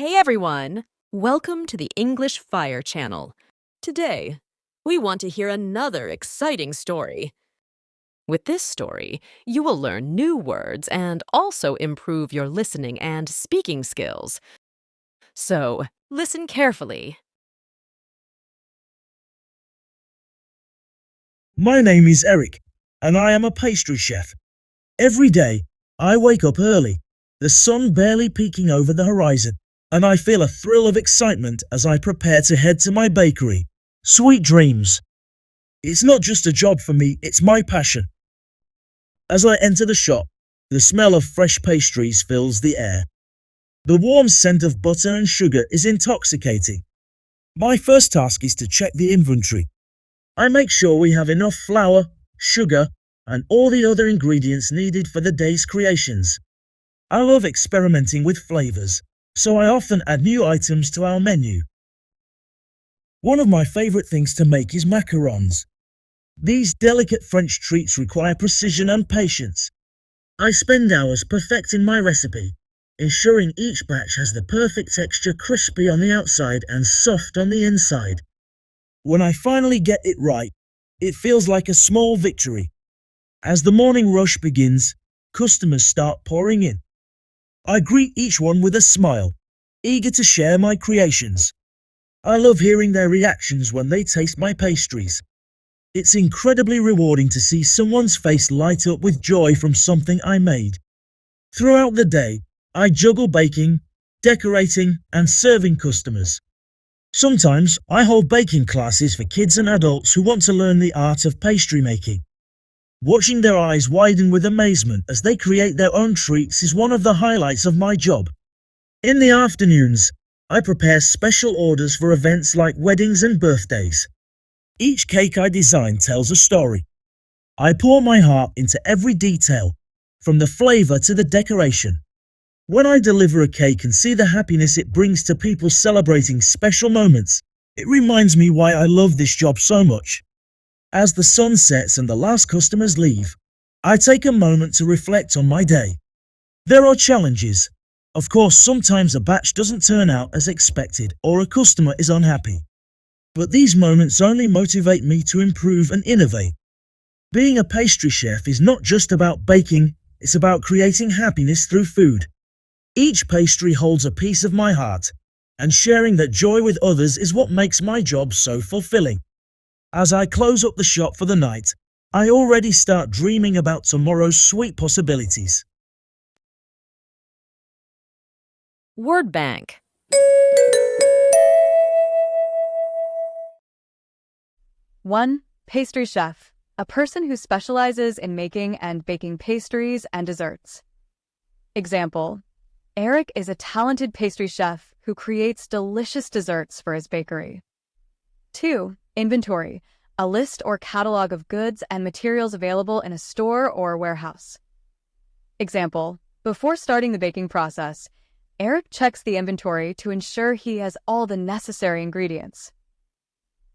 Hey everyone! Welcome to the English Fire channel. Today, we want to hear another exciting story. With this story, you will learn new words and also improve your listening and speaking skills. So, listen carefully. My name is Eric, and I am a pastry chef. Every day, I wake up early, the sun barely peeking over the horizon, and I feel a thrill of excitement as I prepare to head to my bakery. Sweet dreams. It's not just a job for me, it's my passion. As I enter the shop, the smell of fresh pastries fills the air. The warm scent of butter and sugar is intoxicating. My first task is to check the inventory. I make sure we have enough flour, sugar, and all the other ingredients needed for the day's creations. I love experimenting with flavors, so I often add new items to our menu. One of my favorite things to make is macarons. These delicate French treats require precision and patience. I spend hours perfecting my recipe, ensuring each batch has the perfect texture, crispy on the outside and soft on the inside. When I finally get it right, it feels like a small victory. As the morning rush begins, customers start pouring in. I greet each one with a smile, eager to share my creations. I love hearing their reactions when they taste my pastries. It's incredibly rewarding to see someone's face light up with joy from something I made. Throughout the day, I juggle baking, decorating, and serving customers. Sometimes I hold baking classes for kids and adults who want to learn the art of pastry making. Watching their eyes widen with amazement as they create their own treats is one of the highlights of my job. In the afternoons, I prepare special orders for events like weddings and birthdays. Each cake I design tells a story. I pour my heart into every detail, from the flavor to the decoration. When I deliver a cake and see the happiness it brings to people celebrating special moments, it reminds me why I love this job so much. As the sun sets and the last customers leave, I take a moment to reflect on my day. There are challenges. Of course, sometimes a batch doesn't turn out as expected or a customer is unhappy. But these moments only motivate me to improve and innovate. Being a pastry chef is not just about baking, it's about creating happiness through food. Each pastry holds a piece of my heart, and sharing that joy with others is what makes my job so fulfilling. As I close up the shop for the night, I already start dreaming about tomorrow's sweet possibilities. Word bank. One, pastry chef, a person who specializes in making and baking pastries and desserts. Example, Eric is a talented pastry chef who creates delicious desserts for his bakery. 2, inventory, a list or catalog of goods and materials available in a store or warehouse. Example, before starting the baking process, Eric checks the inventory to ensure he has all the necessary ingredients.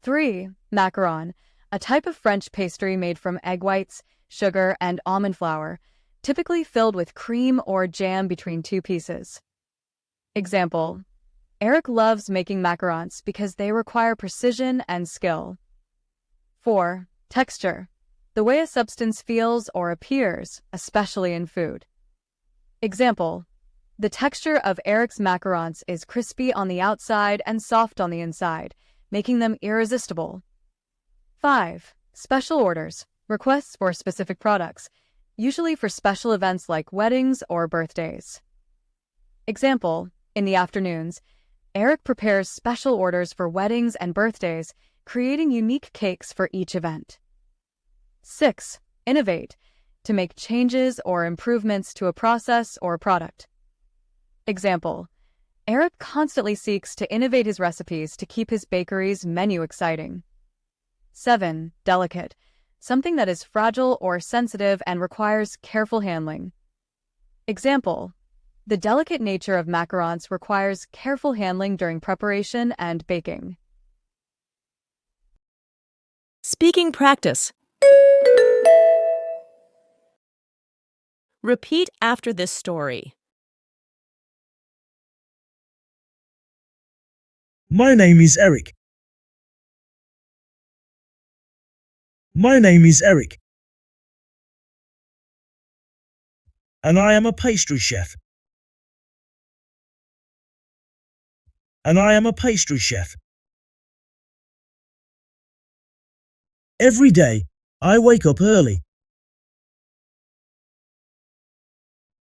3, macaron, a type of French pastry made from egg whites, sugar, and almond flour, typically filled with cream or jam between two pieces. Example, Eric loves making macarons because they require precision and skill. 4, texture, the way a substance feels or appears, especially in food. Example, the texture of Eric's macarons is crispy on the outside and soft on the inside, making them irresistible. 5, special orders, requests for specific products, usually for special events like weddings or birthdays. Example, in the afternoons, Eric prepares special orders for weddings and birthdays, creating unique cakes for each event. 6, innovate, to make changes or improvements to a process or product. Example, Eric constantly seeks to innovate his recipes to keep his bakery's menu exciting. 7, delicate, something that is fragile or sensitive and requires careful handling. Example, the delicate nature of macarons requires careful handling during preparation and baking. Speaking practice. Repeat after this story. My name is Eric. My name is Eric. And I am a pastry chef. And I am a pastry chef. Every day, I wake up early.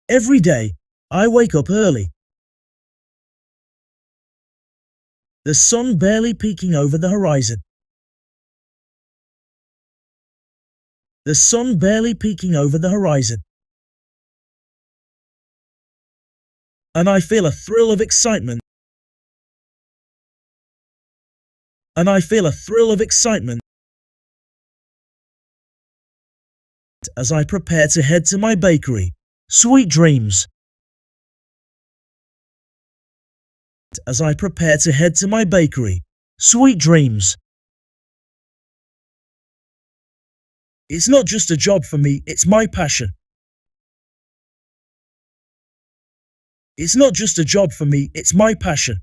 Every day, I wake up early. The sun barely peeking over the horizon. The sun barely peeking over the horizon. And I feel a thrill of excitement. And I feel a thrill of excitement as I prepare to head to my bakery. Sweet dreams. As I prepare to head to my bakery. Sweet dreams. It's not just a job for me, it's my passion. It's not just a job for me, it's my passion.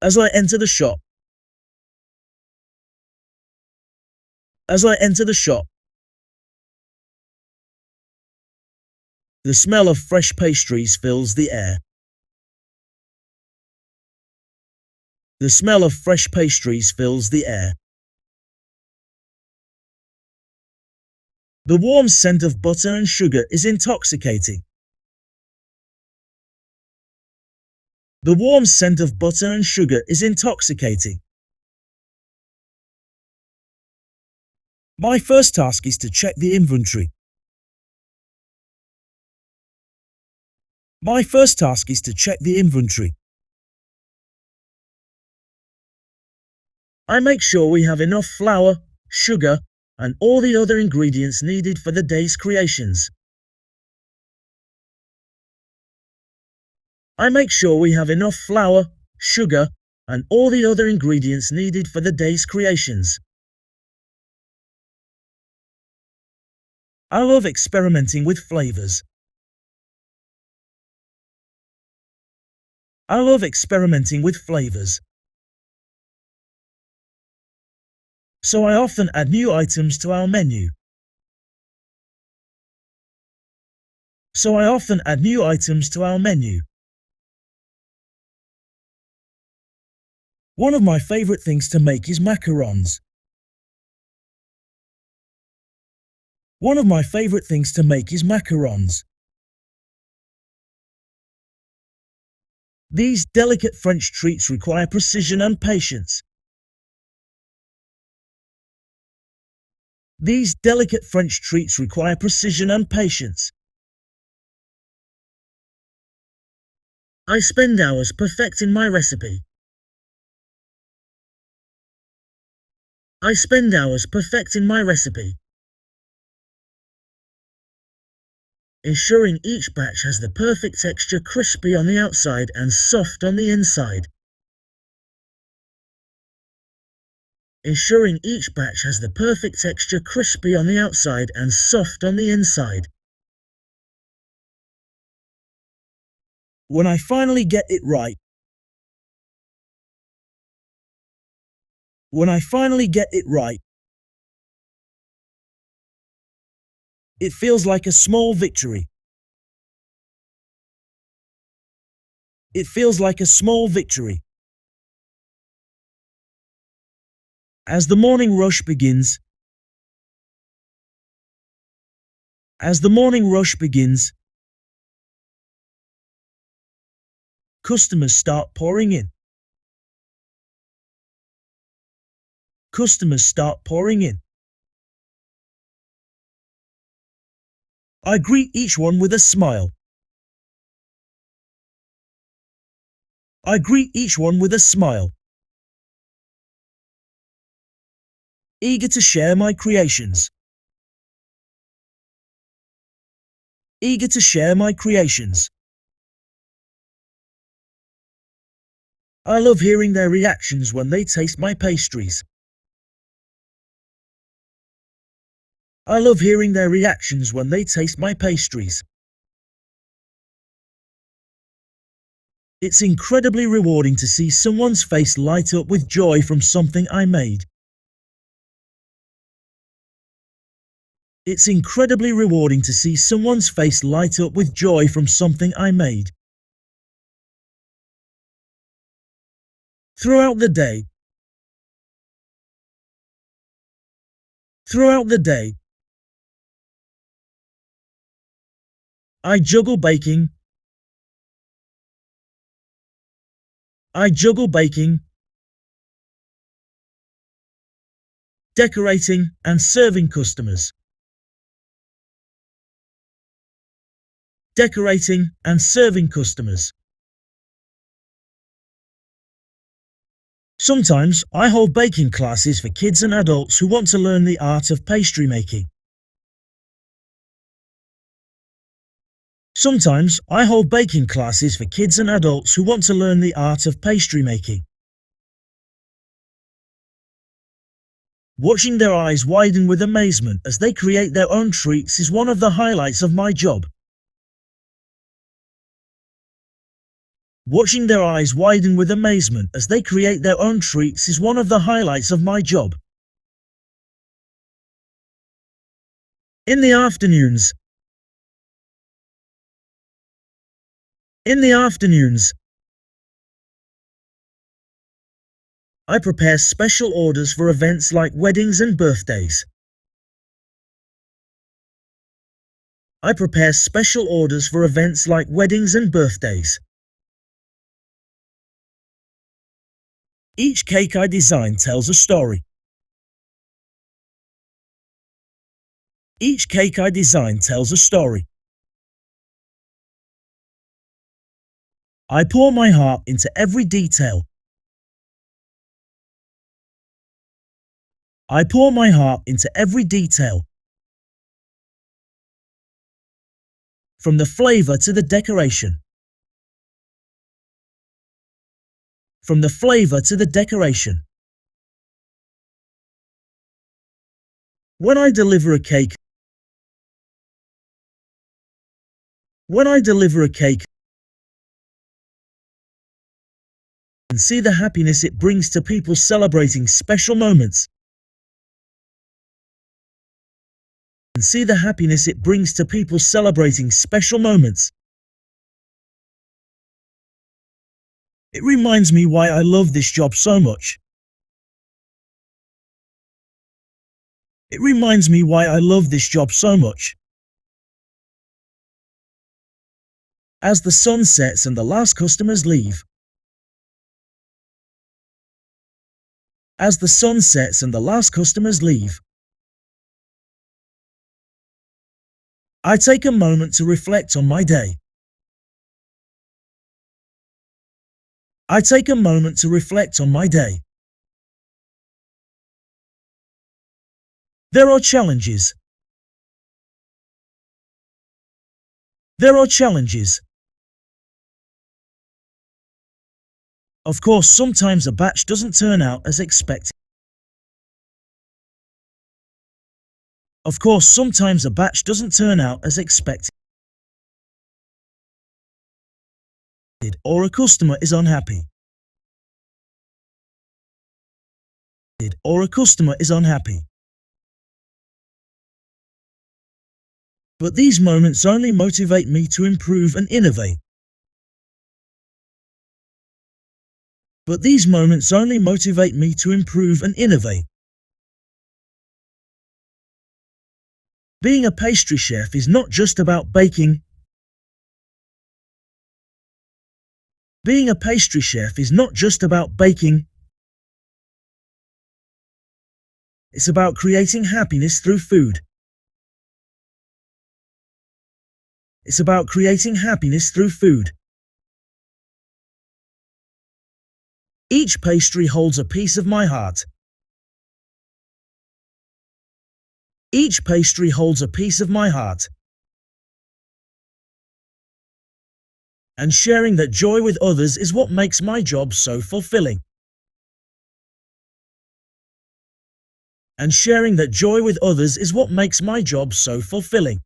As I enter the shop. As I enter the shop. The smell of fresh pastries fills the air. The smell of fresh pastries fills the air. The warm scent of butter and sugar is intoxicating. The warm scent of butter and sugar is intoxicating. My first task is to check the inventory. My first task is to check the inventory. I make sure we have enough flour, sugar, and all the other ingredients needed for the day's creations. I make sure we have enough flour, sugar, and all the other ingredients needed for the day's creations. I love experimenting with flavors. I love experimenting with flavors. So I often add new items to our menu. So I often add new items to our menu. One of my favorite things to make is macarons. One of my favorite things to make is macarons. These delicate French treats require precision and patience. These delicate French treats require precision and patience. I spend hours perfecting my recipe. I spend hours perfecting my recipe. Ensuring each batch has the perfect texture, crispy on the outside and soft on the inside. Ensuring each batch has the perfect texture, crispy on the outside and soft on the inside. When I finally get it right. When I finally get it right. It feels like a small victory. It feels like a small victory. As the morning rush begins. As the morning rush begins. Customers start pouring in. Customers start pouring in. I greet each one with a smile. I greet each one with a smile. Eager to share my creations. Eager to share my creations. I love hearing their reactions when they taste my pastries. I love hearing their reactions when they taste my pastries. It's incredibly rewarding to see someone's face light up with joy from something I made. It's incredibly rewarding to see someone's face light up with joy from something I made. Throughout the day. Throughout the day. I juggle baking. I juggle baking, decorating, and serving customers. Decorating and serving customers. Sometimes I hold baking classes for kids and adults who want to learn the art of pastry making. Sometimes I hold baking classes for kids and adults who want to learn the art of pastry making. Watching their eyes widen with amazement as they create their own treats is one of the highlights of my job. Watching their eyes widen with amazement as they create their own treats is one of the highlights of my job. In the afternoons. In the afternoons. I prepare special orders for events like weddings and birthdays. I prepare special orders for events like weddings and birthdays. Each cake I design tells a story. Each cake I design tells a story. I pour my heart into every detail. I pour my heart into every detail. From the flavor to the decoration. From the flavor to the decoration. When I deliver a cake. When I deliver a cake. And see the happiness it brings to people celebrating special moments. And see the happiness it brings to people celebrating special moments. It reminds me why I love this job so much. It reminds me why I love this job so much. As the sun sets and the last customers leave. As the sun sets and the last customers leave. I take a moment to reflect on my day. I take a moment to reflect on my day. There are challenges. There are challenges. Of course, sometimes a batch doesn't turn out as expected. Of course, sometimes a batch doesn't turn out as expected. Or a customer is unhappy. Or a customer is unhappy. But these moments only motivate me to improve and innovate. But these moments only motivate me to improve and innovate. Being a pastry chef is not just about baking. Being a pastry chef is not just about baking. It's about creating happiness through food. It's about creating happiness through food. Each pastry holds a piece of my heart. Each pastry holds a piece of my heart. And sharing that joy with others is what makes my job so fulfilling. And sharing that joy with others is what makes my job so fulfilling.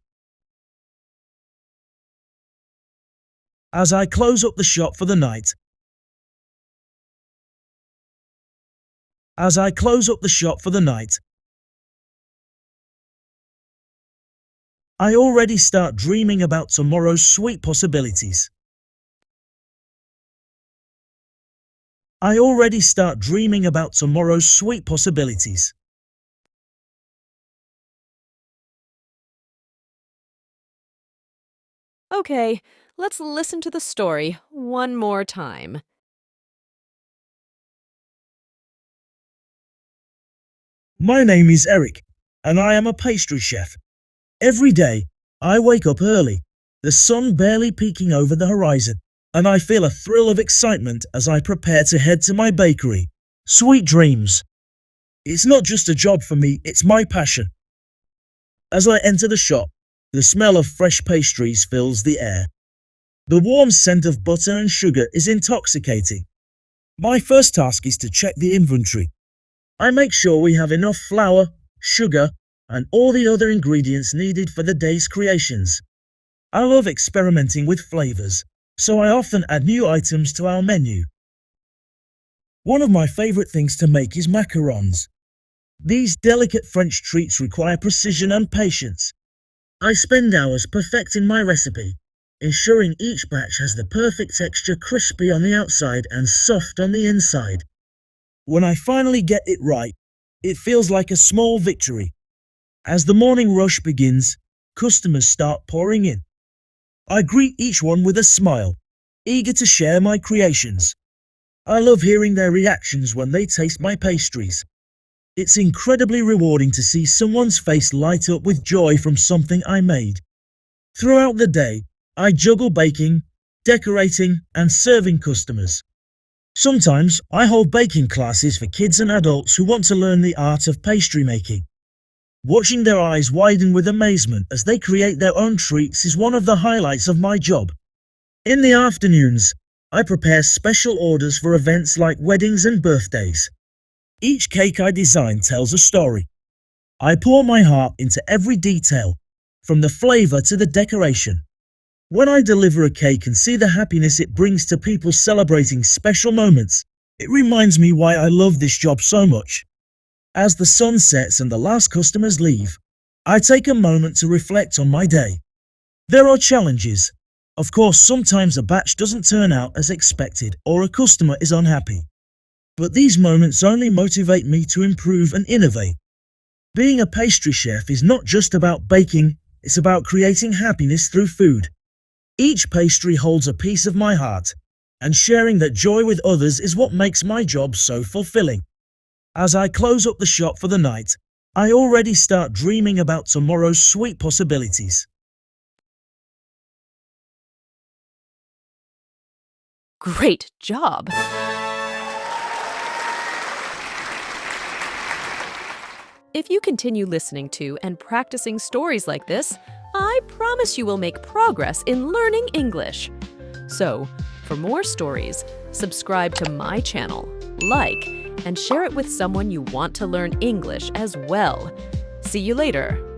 As I close up the shop for the night, as I close up the shop for the night, I already start dreaming about tomorrow's sweet possibilities. I already start dreaming about tomorrow's sweet possibilities. Okay, let's listen to the story one more time. My name is Eric, and I am a pastry chef. Every day, I wake up early, the sun barely peeking over the horizon, and I feel a thrill of excitement as I prepare to head to my bakery. Sweet dreams. It's not just a job for me, it's my passion. As I enter the shop, the smell of fresh pastries fills the air. The warm scent of butter and sugar is intoxicating. My first task is to check the inventory. I make sure we have enough flour, sugar, and all the other ingredients needed for the day's creations. I love experimenting with flavors, so I often add new items to our menu. One of my favorite things to make is macarons. These delicate French treats require precision and patience. I spend hours perfecting my recipe, ensuring each batch has the perfect texture, crispy on the outside and soft on the inside. When I finally get it right, it feels like a small victory. As the morning rush begins, customers start pouring in. I greet each one with a smile, eager to share my creations. I love hearing their reactions when they taste my pastries. It's incredibly rewarding to see someone's face light up with joy from something I made. Throughout the day, I juggle baking, decorating, and serving customers. Sometimes I hold baking classes for kids and adults who want to learn the art of pastry making. Watching their eyes widen with amazement as they create their own treats is one of the highlights of my job. In the afternoons, I prepare special orders for events like weddings and birthdays. Each cake I design tells a story. I pour my heart into every detail, from the flavor to the decoration. When I deliver a cake and see the happiness it brings to people celebrating special moments, it reminds me why I love this job so much. As the sun sets and the last customers leave, I take a moment to reflect on my day. There are challenges. Of course, sometimes a batch doesn't turn out as expected or a customer is unhappy. But these moments only motivate me to improve and innovate. Being a pastry chef is not just about baking, it's about creating happiness through food. Each pastry holds a piece of my heart, and sharing that joy with others is what makes my job so fulfilling. As I close up the shop for the night, I already start dreaming about tomorrow's sweet possibilities. Great job! If you continue listening to and practicing stories like this, I promise you will make progress in learning English. So, for more stories, subscribe to my channel, like, and share it with someone you want to learn English as well. See you later!